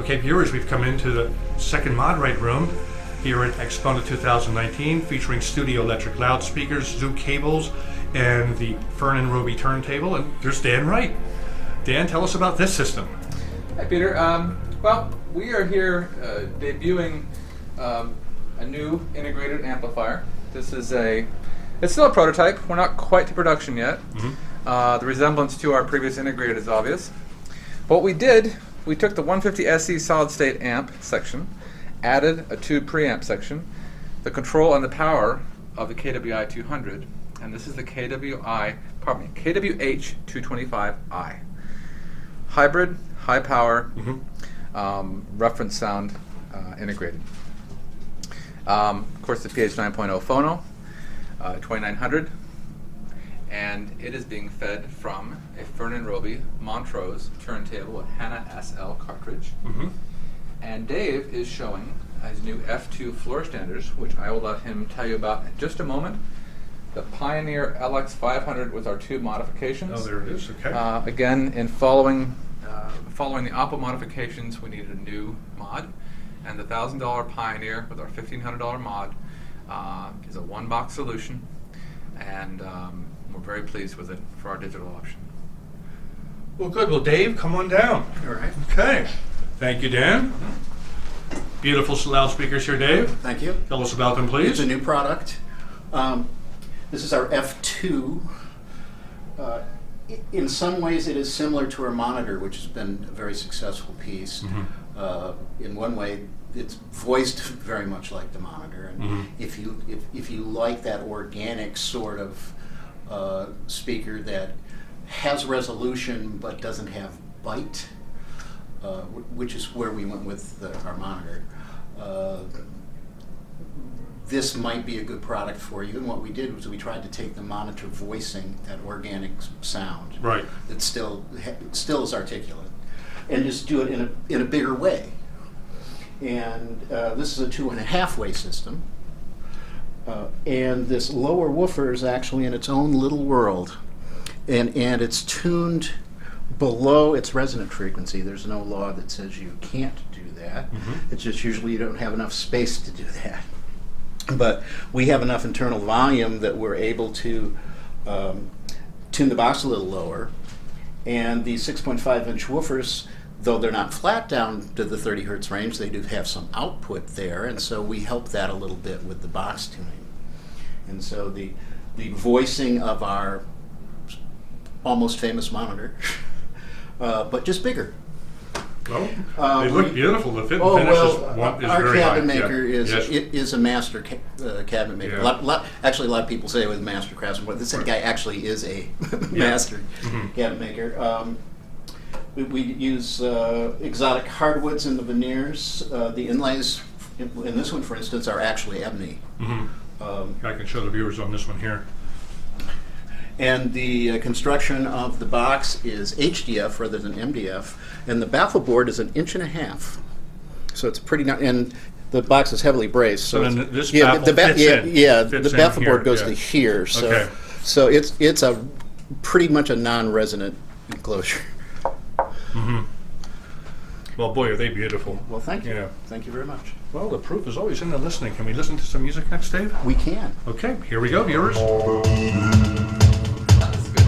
Okay, viewers, we've come into the second ModWright room here at Exponent 2019, featuring Studio Electric loudspeakers, zoo cables, and the Fern and Roby turntable. And there's Dan Wright. Dan, tell us about this system. Hi, Peter. Well, we are here debuting a new integrated amplifier. This is it's still a prototype. We're not quite to production yet. The resemblance to our previous integrated is obvious. But what we did, we took the 150 SE solid state amp section, added a tube preamp section, the control and the power of the KWI 200, and this is the KWH 225i. Hybrid, high power, reference sound integrated. Of course, the PH9.0 Phono, 2900, and it is being fed from a Fern and Roby Montrose turntable with Hannah SL cartridge. And Dave is showing his new F2 floor standards, which I will let him tell you about in just a moment. The Pioneer LX500 with our tube modifications. Oh, there it is. Okay. Again, in following the Oppo modifications, we needed a new mod, and the $1,000 Pioneer with our $1,500 mod is a one-box solution, and we're very pleased with it for our digital option. Well, good. Well, Dave, come on down. All right. Okay. Thank you, Dan. Beautiful loudspeakers here, Dave. Thank you. Tell us about them, please. It's a new product. This is our F2. In some ways, it is similar to our monitor, which has been a very successful piece. In one way, it's voiced very much like the monitor. And if you like that organic sort of speaker that has resolution but doesn't have bite, which is where we went with our monitor. This might be a good product for you. And what we did was we tried to take the monitor voicing, that organic sound, Right. that still is articulate, and just do it in a bigger way. And this is a 2.5-way system. And this lower woofer is actually in its own little world, and it's tuned below its resonant frequency. There's no law that says you can't do that. It's just usually you don't have enough space to do that. But we have enough internal volume that we're able to tune the box a little lower. And the 6.5-inch woofers, though they're not flat down to the 30 hertz range, they do have some output there, and so we help that a little bit with the box tuning. And so the voicing of our almost famous monitor, but just bigger. Well, they look beautiful. The fit and Oh, finish well, is our very cabinet high. maker is a master cabinet maker. Yeah. Actually, a lot of people say it was a master craftsman, but this guy actually is a master cabinet maker. We use exotic hardwoods in the veneers. The inlays in this one, for instance, are actually ebony. I can show the viewers on this one here. And the construction of the box is HDF rather than MDF, and the baffle board is 1.5 inches. So it's pretty nice, and the box is heavily braced. So then this baffle fits in. The baffle board goes to here. So, Okay. so it's a pretty much a non-resonant enclosure. Well, boy, are they beautiful. Well, thank you. Yeah. Thank you very much. Well, the proof is always in the listening. Can we listen to some music next, Dave? We can. Okay, here we go, viewers. That's good.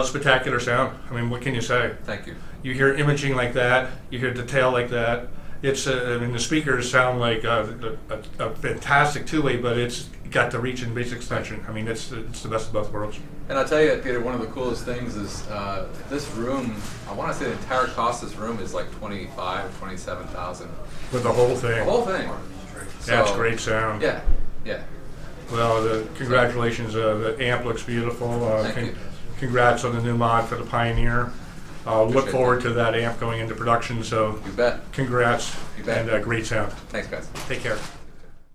Spectacular sound. I mean, what can you say? Thank you. You hear imaging like that, you hear detail like that. It's, I mean, the speakers sound like a fantastic two-way, but it's got the reach and bass extension. I mean, it's the best of both worlds. And I'll tell you, Peter, one of the coolest things is this room, I want to say the entire cost of this room is like $27,000. With the whole thing. The whole thing. That's great sound. Yeah, yeah. Well, congratulations. The amp looks beautiful. Thank you. Congrats on the new mod for the Pioneer. Look Appreciate forward that. to that amp going into production. So You bet. congrats. You bet. And great sound. Thanks, guys. Take care.